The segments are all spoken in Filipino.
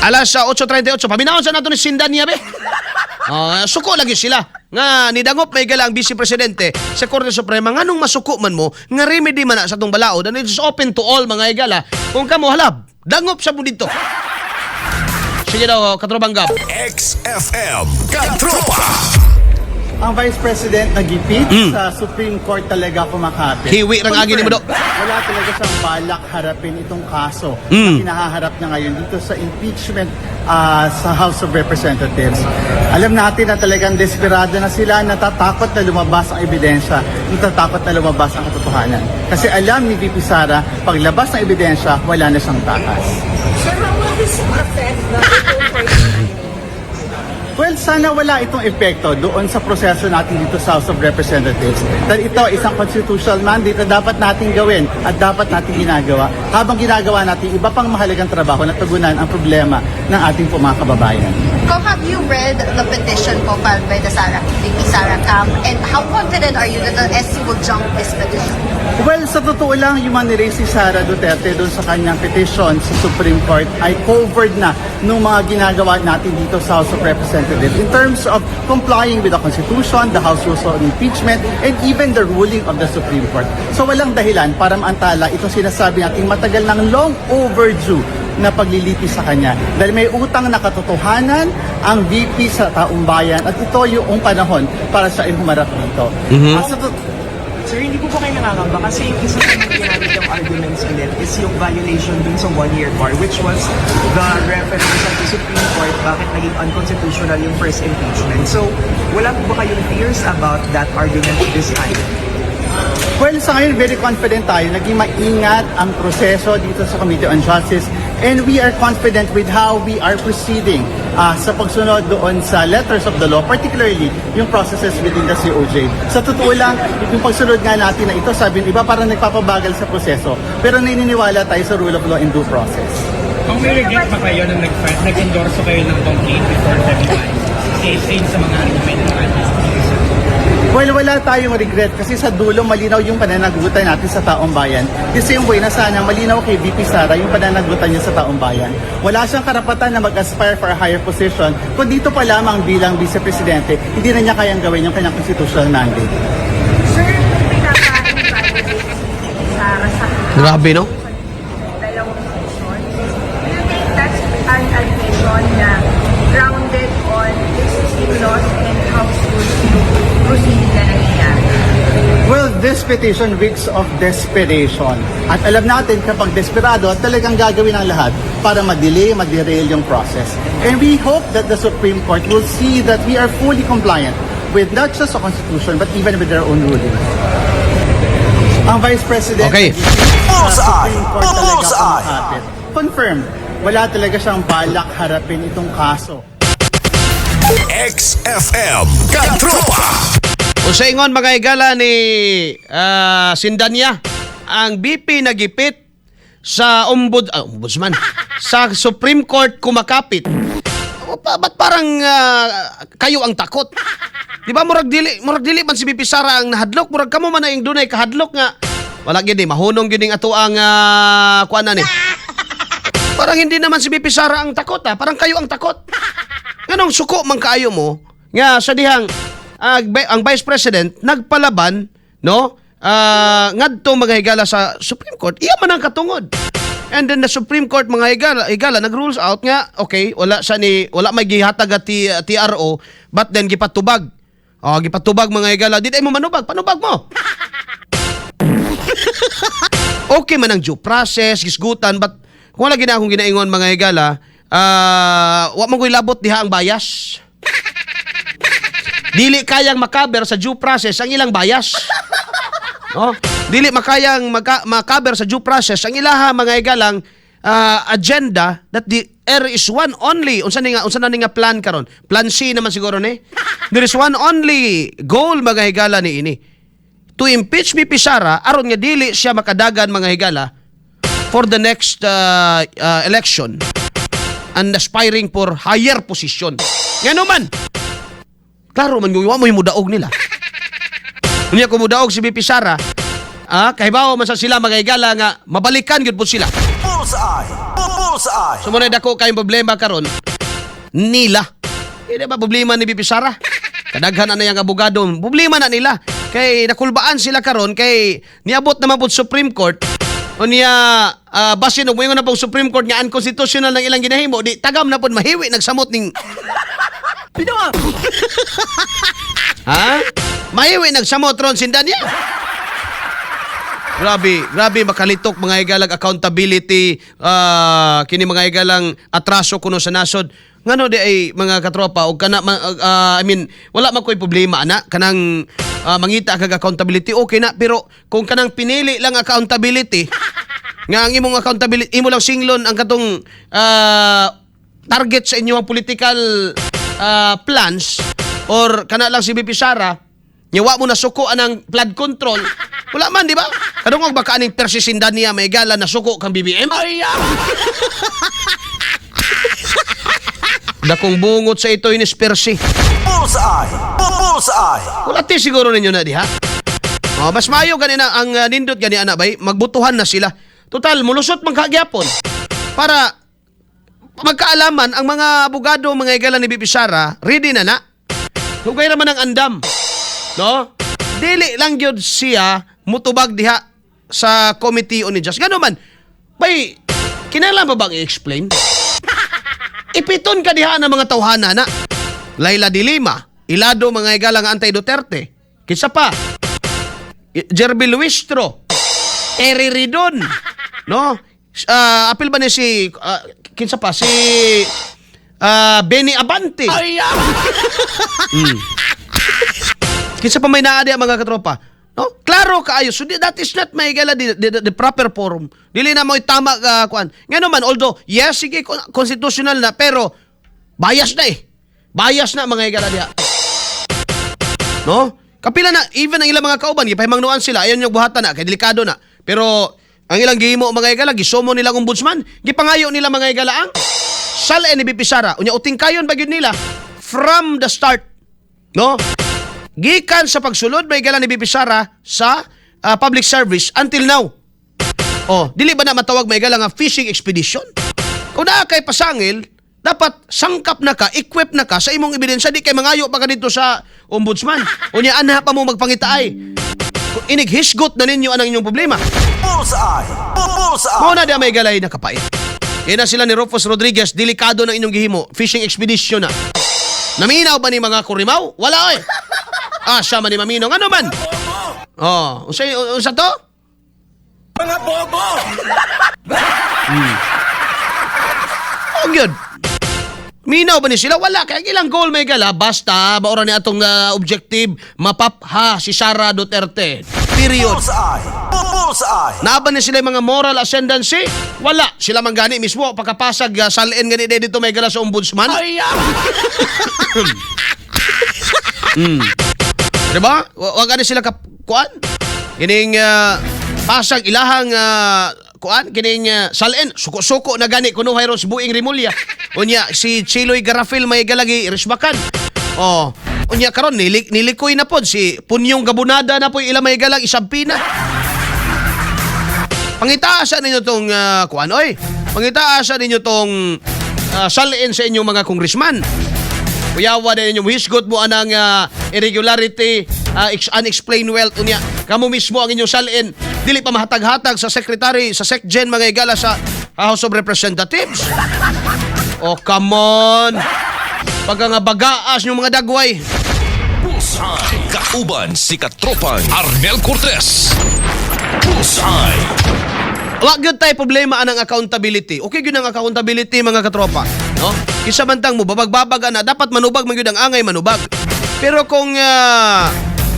Alas 8:38, paminawon sa nato ni Sindan niya, be. Suko lagi sila. Nga, nidangop may gala ang Vice Presidente sa Korte Suprema. Nga nung masuko man mo, nga remedy man na sa itong balaod, and it's open to all, mga igala. Kung kamo halab, dangop sa mo dito. Sige daw, Katrobang Gab. XFM Katropa. Ang Vice President nagipit sa Supreme Court talaga kumakapit. Hiwi rang agi ni mo do. Wala talaga siyang balak harapin itong kaso na kinahaharap niya ngayon dito sa impeachment sa House of Representatives. Alam natin na talagang desperado na sila, natatakot na lumabas ang ebidensya, natatakot na lumabas ang katotohanan. Kasi alam ni VP Sara, paglabas ng ebidensya, wala na siyang takas. Sir, how will this affect the Well, sana wala itong epekto doon sa proseso natin dito sa House of Representatives. Dahil ito isang constitutional mandate na dapat natin gawin at dapat natin ginagawa. Habang ginagawa natin iba pang mahalagang trabaho na tugunan ang problema ng ating mga kababayan. Have you read the petition filed by the VP Sara Camp, and how confident are you that the SC will jump this petition? Well, sa totoo lang, yung manire si Sara Duterte doon sa kanyang petition sa Supreme Court ay covered na nung mga ginagawa natin dito sa House of Representatives in terms of complying with the Constitution, the House Rules on Impeachment, and even the ruling of the Supreme Court. So walang dahilan para maantala itong sinasabi natin matagal ng long overdue na paglilitis sa kanya. Dahil may utang na katotohanan ang VP sa taong bayan at ito yung panahon para siya ay humarap dito. Sir, hindi po kayo nangangamba kasi yung isa sa mga ginamit yung arguments ulit is yung violation dun sa one-year bar, which was the reference sa Supreme Court bakit naging unconstitutional yung first impeachment. So, wala po ba kayong fears about that argument this time? Well, sa ngayon, very confident tayo. Naging maingat ang proseso dito sa Committee on Justice, and we are confident with how we are proceeding sa pagsunod doon sa letters of the law, particularly yung processes within the COJ. Sa totoo lang, yung pagsunod nga natin na ito, sabi ng iba, parang nagpapabagal sa proseso. Pero naniniwala tayo sa rule of law and due process. Kung may regret ba kayo nang nag-endorso kayo ng complaint before 7 times? Same sa mga argument ng ating Well, wala tayong regret kasi sa dulo malinaw yung pananagutan natin sa taong bayan. The same way na sana malinaw kay VP Sara yung pananagutan niya sa taong bayan. Wala siyang karapatan na mag-aspire for a higher position kung dito pa lamang bilang Vice Presidente, hindi na niya kayang gawin yung kanyang constitutional mandate. Sir, pinaka-invite Sara sa Grabe, no? dalawang session. Do you think that's an allegation na grounded on existing laws and House rules proceeding na nangyayari? Well, this petition reeks of desperation. At alam natin kapag desperado, talagang gagawin ang lahat para ma-derail yung process. And we hope that the Supreme Court will see that we are fully compliant with not just the Constitution but even with their own rulings. Ang Vice President Okay. sa Supreme Court talaga kumakapit. Confirmed, wala talaga siyang balak harapin itong kaso. XFM Katropa. O sa ingon mga igala ni Sindanya, ang BP nagipit sa ombudsman sa Supreme Court kumakapit. Ba't parang kayo ang takot? Di ba murag dili man si BP Sara ang nahadlok, murag kamo man na yung dunay kahadlok nga. Wala gid mahunong gid ato ang kuan ni. Parang hindi naman si BP Sara ang takot parang kayo ang takot. Ganong suko man kaayo mo nga sa dihang ang Vice President nagpalaban, no? Ngadto mga higala sa Supreme Court, iya man ang katungod. And then the Supreme Court mga higala nag-rules out nga, okay, wala may gihatag at TRO, but then gipatubag. Gipatubag mga higala, di mo manubag, panubag mo. Okay man ang due process, gisgutan, but kung wala akong ginaingon mga higala, wa man ko'y labot diha ang bias. Dili kayang makaber sa due process ang ilang bias. No? Dili makayang makaber sa due process ang ilaha mga igalang agenda that there is one only. Unsa na nga plan karon? Plan C naman siguro ni. There is one only goal mga higala ni ini. To impeach VP Sara aron nga dili siya makadagan mga higala for the next election and aspiring for higher position. Ngano man? Klaro man yung mudaog nila. Unya ko mudaog si VP Sara, kahibaw man sa sila mga higala nga mabalikan gyud po sila. Bullseye! Bullseye! So muna dako kayong problema karon nila. Hindi ba problema ni Bibi Sara? Kadaghan na yang abogado, problema na nila. Kay nakulbaan sila karon kay niabot naman po Supreme Court. O niya basin og moingon na po Supreme Court nga unconstitutional ng ilang ginahimo, di tagam na po mahiwi nagsamot ning ha? Mahiwi nagsamot ron Sindanya. Grabe makalitok mga higalag accountability, kini mga higalang atraso kuno sa nasod. Ngano di ay mga katropa og kana I mean wala man koy problema ana kanang mangita kag accountability okay na, pero kung kanang pinili lang accountability nga ang imong accountability imo lang singlon ang katong target sa inyong political plans or kana lang si BP Sara nyawa mo na suko anang flood control wala man di ba kadungog baka aning persisindan niya may gala na suko kang BBM dakong bungot sa ito inispersi. Bullseye! Bullseye! Wala ti siguro ninyo na diha. Mas maayo ganina ang nindot gani ana bay, magbutuhan na sila. Total mulusot man kagyapon para magkaalaman ang mga abogado mga higala ni Bibi Sara, ready na na. Hugay naman ang andam. No? Dili lang gyud siya mutubag diha sa Committee on Injustice. Gano man. Bay, kinailangan ba bang i-explain? Ipiton ka diha ng mga tawhana na. Laila de Lima, Ilado mga higalang anti-Duterte. Kinsa pa? Jerby Luistro, Eri Ridon, no? Apil ba ni si kinsa pa si Benny Abante? Kinsa pa may naa diha mga katropa? No? Klaro kaayo. So that is not may higala the proper forum. Dili na mo itama kuan. Ngano man although yes sige constitutional na pero bias na eh. Bias na mga higala diha. No? Kapila na even ang ilang mga kauban gipahimangnuan sila ayon yung buhatan na kay delikado na. Pero ang ilang gihimo mga higala gisumo nila ang ombudsman, gipangayo nila mga higala ang sala ni BP Sara. Unya uting kayon ba gyud nila from the start. No? Gikan sa pagsulod may higala ni BP Sara sa public service until now. Dili ba na matawag may higala nga fishing expedition? Kung naa kay pasangil, dapat sangkap na ka, equip na ka sa imong ebidensya, di kay mangayo pa ka dito sa ombudsman. Unya ana pa mo magpangitaay. Inighisgot na ninyo anang inyong problema. Bullseye! Bullseye! Mao na di may galay nakapait. Kaya na sila ni Rufus Rodriguez, delikado na inyong gihimo, fishing expedition na. Naminaw ba ni mga kurimaw? Wala eh. Siya man ni Maminong. Ano man? Unsa to? Mga bobo! Yun. Minaw ba ni sila? Wala. Kaya ilang goal may gala. Basta, maura ni atong objective, mapapha si Sara Duterte. Period. Bullseye! Bullseye! Naba ni sila yung mga moral ascendancy? Wala. Sila man gani mismo. Pagkapasag, salin gani dito may gala sa ombudsman. Diba? Wag gani sila kuan? Kining pasag ilahang kuan kining salin suko-suko na gani kuno hayron si Buing Rimulya. Unya si Chiloy Garafil may galagi irisbakan. Unya karon nilikoy na pod si Punyong Gabunada na po ila may galang isampina. Pangitaasa ninyo tong kuan oy. Pangitaasa ninyo tong salin sa inyong mga congressman. Kuyawa din yung hisgot mo anang irregularity, unexplained wealth unya. Kamo mismo ang inyong salin. Dili pa mahatag-hatag sa secretary, sa SecGen mga higala sa House of Representatives. Come on. Pagka nga bagaas yung mga dagway. Bullseye! Kauban si Katropang Arnel Cortez. Bullseye! Wag yun tayo problema anang accountability. Okay yun ang accountability mga katropa. No? Kisa bantang mo, babag-babag na, dapat manubag man yun ang angay manubag. Pero kung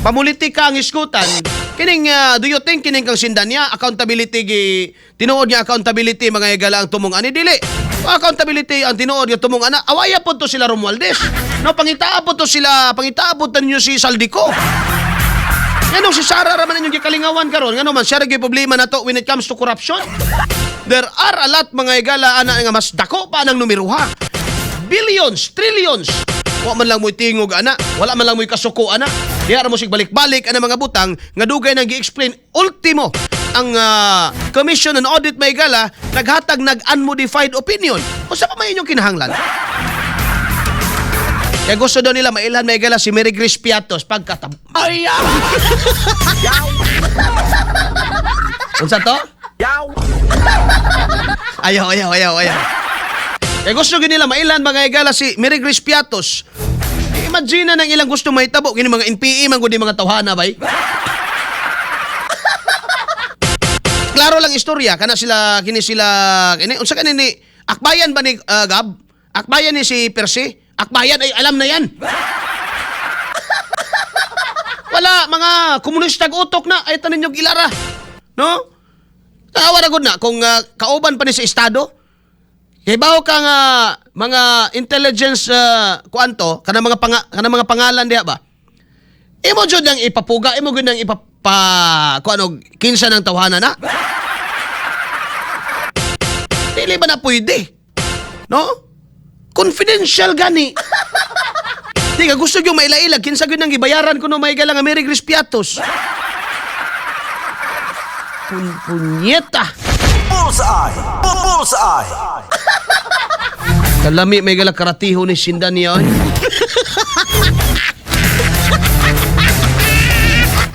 pamulitik ka ang iskutan, kining, do you think kining kang Sindanya, accountability, tinuod niya accountability, mga higala ang tumong ani, dili. Accountability ang tinuod niya tumong ana, awaya po to sila Romualdez. No, pangitaabot to sila, pangitaabot ninyo si Saldico. Ganong si Sara raman ninyong gikalingawan karon, ngano man siya ray problema na to when it comes to corruption. There are a lot mga higala ana nga mas dako pa nang numero ha. Billions, trillions. Wa man lang mo'y tingog ana, wala man lang mo'y kasuko ana. Kaya mo sig balik-balik ang mga butang nga dugay nang gi-explain ultimo ang Commission on Audit may gala naghatag nag-unmodified opinion. O sa pa may inyong kinahanglan? Kaya gusto daw nila mailhan may gala si Mary Grace Piatos pagkatab... Ay! Unsa to? Ayaw. Kaya gusto nila mailhan mga gala si Mary Grace Piatos. Imagine na ng ilang gusto mahitabo kini mga NPE man gud mga tawhana bay. Klaro lang istorya kana sila kini unsa kanini akbayan ba ni Gab? Akbayan ni si Percy? Akbayan ay alam na yan. Wala mga komunista utok na ay tanan yung ilara. No? Tawa na gud na kung kauban pa ni sa estado. Hibaw ka nga mga intelligence kuanto kana mga pangalan diha ba? Imo jud nang ipapuga, imo gud nang kuano kinsa ng tawhana na? Dili ba na pwede? No? Confidential gani. Di ka gusto yung mailailag kinsa gyud nang gibayaran kuno may gala nga Mary Grace Piatos. Punyeta. Bullseye. Kalami may gala karatiho ni Sindan niya.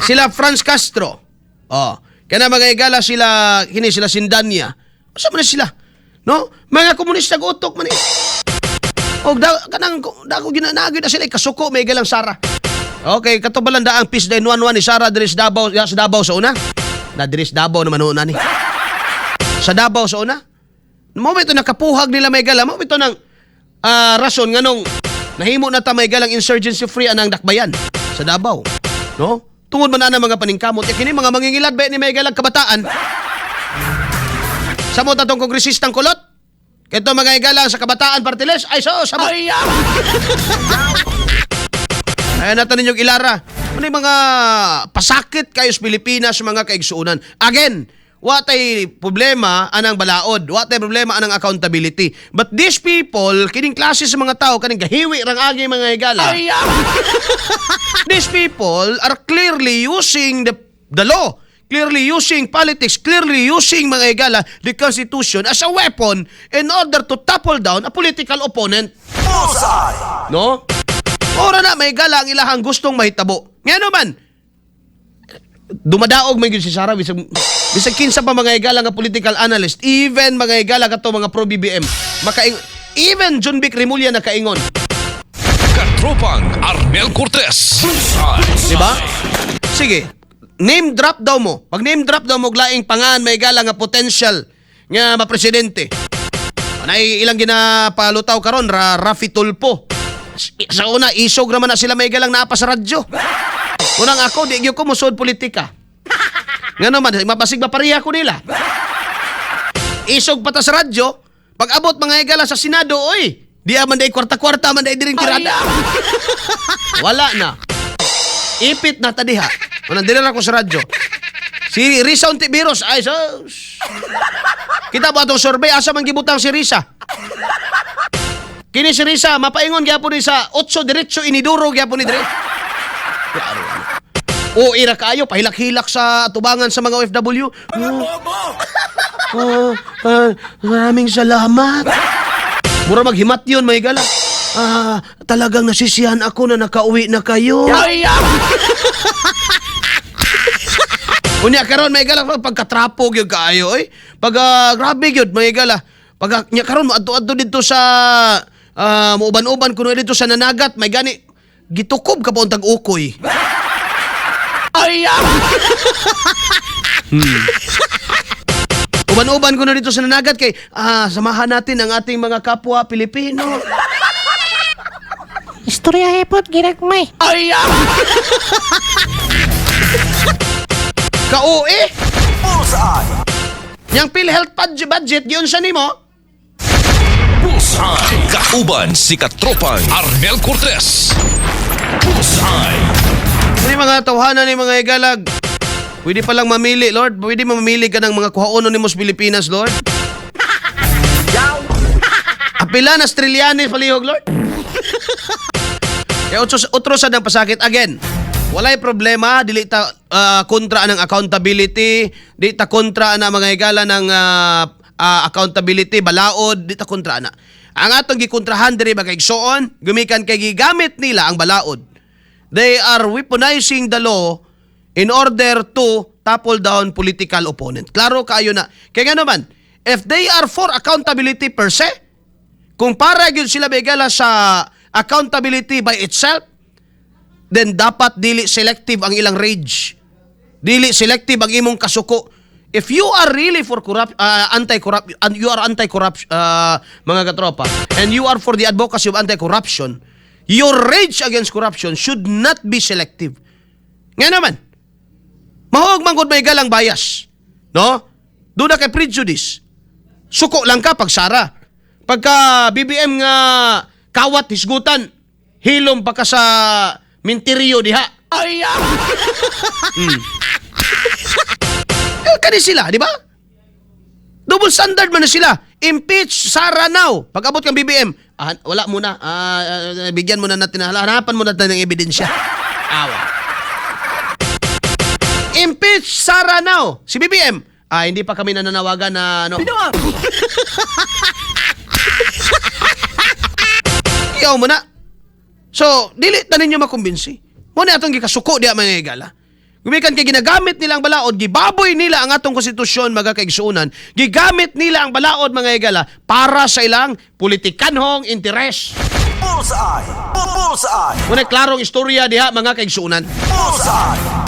Sila Franz Castro. Oh, kana mga igala sila Sindanya. Asa man sila? No? Mga komunista utok man eh. Og dako ginanagid na sila kasuko may galang Sara. Okay, katubalan da ang peace day 1-1 ni Sara diri sa Davao sa una. Na diri sa Davao naman una ni. Sa Davao sa una. Mo ito nakapuhag nila may gala, mo ito nang rason nganong nahimo na ta may galang insurgency free anang dakbayan sa Davao. No? Tungod man ana mga paningkamot kini mga mangingilad ba ni may galang kabataan. Sa mo tatong kongresistang kulot? Kito mga igalang sa kabataan partiles ay so sa mo. Ay natin ninyong ilara. Ano yung mga pasakit kayo sa Pilipinas mga kaigsuunan? Again, watay problema anang balaod, watay problema anang accountability. But these people, kining klase sa mga tao, kaning gahiwi rang agi mga igala. These people are clearly using the law, clearly using politics, clearly using mga igala, the Constitution as a weapon in order to topple down a political opponent. Bullseye. No? Ora na may gala ang ilahang gustong mahitabo. Ngayon naman, dumadaog may si Sara bisag kinsa pa mga igala nga political analyst, even mga igala kato mga pro BBM, even John Vic Remulla nakaingon. Katropang Arnel Cortez. Bullseye. Diba? Sige, name drop daw mo. Pag name drop daw mo laing pangan may igala nga potential nga mapresidente. Anay ilang ginapalutaw karon Rafi Tulfo. Sa una, isog naman na sila may galang naapa sa radyo. Unang ako, di ko musod politika. Nga naman, mapasig mapariya ko nila. Isog pata sa radyo, pag abot mga igala sa Senado, oy, di aman day kwarta-kwarta, man day diring tirada. Wala na. Ipit na tadiha. Unang dinara ko sa radyo. Si Risa Ontiveros, ay sus. Kita ba itong survey, asa man gibutang si Risa? Kini si Risa, mapaingon gyapon ni sa 8 diretso iniduro gyapon ni dire. O ira kayo pahilak-hilak sa tubangan sa mga OFW. Maraming salamat. Mura maghimat yun, may gala. Talagang nasisiyahan ako na nakauwi na kayo. Unya karon may gala pagkatrapo gyud kaayo oy. Pag grabe gyud may gala. Pag nya karon adto dito sa muuban-uban kuno dito sa Nanagat may gani gitukob ka pa untag ukoy. Ay! Uban-uban kuno dito sa Nanagat kay samahan natin ang ating mga kapwa Pilipino. Istorya hepot ginagmay. Ay! Kauwi? Bullseye. Yang PhilHealth budget yun sa nimo? Bullseye. Kauban si Katropang Arnel Cortez. Bullseye. Ini mga tawhanan ni mga igalag. Pwede pa lang mamili, Lord. Pwede mamili ka ng mga kuhaonon ni Mos Pilipinas, Lord. Apila na Australianis palihog, Lord. Kaya utrosan ng pasakit. Again, Walay problema, dili ta kontra ng accountability, di ta kontra na mga higala ng accountability, balaod, di ta kontra na. Ang atong gikontrahan diri mga igsoon, gumikan kay gigamit nila ang balaod. They are weaponizing the law in order to topple down political opponent. Klaro kayo na. Kaya nga naman, if they are for accountability per se, kung para gyud sila bigala sa accountability by itself, then dapat dili selective ang ilang rage. Dili selective ang imong kasuko. If you are really for anti-corrupt, you are anti-corruption, mga katropa, and you are for the advocacy of anti-corruption, your rage against corruption should not be selective. Nga naman, mahog manggod may galang bias. No? Doon na kay prejudice. Suko lang ka pag sara. Pagka BBM nga kawat hisgutan, hilom pa ka sa minteriyo diha. Ay! Kani sila, di ba? Double standard man na sila. Impeach Sara now. Pag abot kang BBM, wala muna. Bigyan muna natin, hanapan muna natin ng ebidensya. Awa. Impeach Sara now. Si BBM, hindi pa kami nananawagan na ano. Iyaw mo na. So, dili tanin nyo makumbinsi. Muna atong gikasuko diya mga higala. Gumikan kay ginagamit nila ang balaod, gibaboy nila ang atong konstitusyon mga kaigsuunan, gigamit nila ang balaod mga higala para sa ilang politikanhong interes. Bullseye! Bullseye! Muna klarong istorya diha mga kaigsuunan. Bullseye!